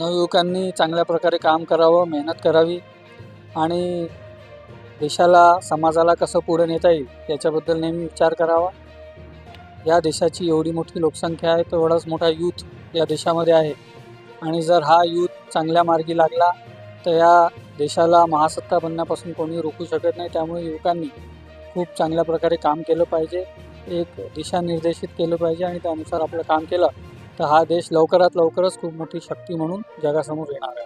नवयुवकांनी चांगल्या प्रकारे काम करावं, मेहनत करावी आणि देशाला, समाजाला कसं पुढे नेता येईल याच्याबद्दल नेहमी विचार करावा. या देशाची एवढी मोठी लोकसंख्या आहे, तेवढाच मोठा यूथ या देशामध्ये आहे आणि जर हा यूथ चांगल्या मार्गी लागला तर या देशाला महासत्ता बनण्यापासून कोणी रोखू शकत नाही. त्यामुळे युवकांनी खूप चांगल्या प्रकारे काम केलं पाहिजे, एक दिशानिर्देशित केलं पाहिजे आणि त्यानुसार आपलं काम केलं तर हा देश लवकरात लवकरच खूप मोठी शक्ती म्हणून जगासमोर येणार आहे.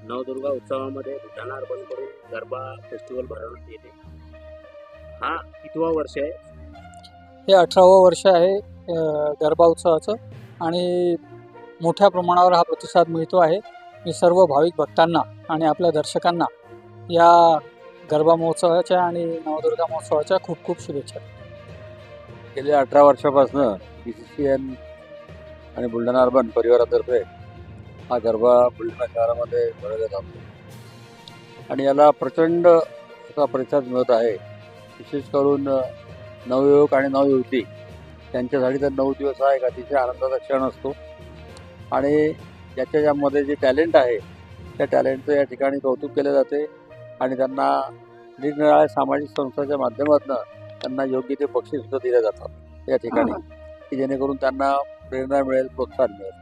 नवदुर्गा उत्सवामध्ये बुलढाणा अर्बन करून गरबा फेस्टिवल भरवण्यात येते. हा कितवा वर्ष आहे? हे 18वं वर्ष आहे गरबा उत्सवाचं आणि मोठ्या प्रमाणावर हा प्रतिसाद मिळतो आहे. मी सर्व भाविक भक्तांना आणि आपल्या दर्शकांना या गरबा महोत्सवाच्या आणि नवदुर्गा महोत्सवाच्या खूप खूप शुभेच्छा. गेल्या 18 वर्षापासून BCCN आणि बुलढाणा अर्बन परिवारातर्फे हा गरबा बुलढाणा शहरामध्ये भरवला जातो आणि याला प्रचंड असा प्रतिसाद मिळत आहे. विशेष करून नवयुवक आणि नवयुवती त्यांच्यासाठी तर 9 दिवस हा एक अतिशय आनंदाचा क्षण असतो आणि ज्यामध्ये जे टॅलेंट आहे त्या टॅलेंटचं या ठिकाणी कौतुक केले जाते आणि त्यांना निरनिराळ्या सामाजिक संस्थांच्या माध्यमातून त्यांना योग्य ते बक्षीससुद्धा दिले जातात या ठिकाणी, की जेणेकरून त्यांना प्रेरणा मिळेल, प्रोत्साहन मिळेल.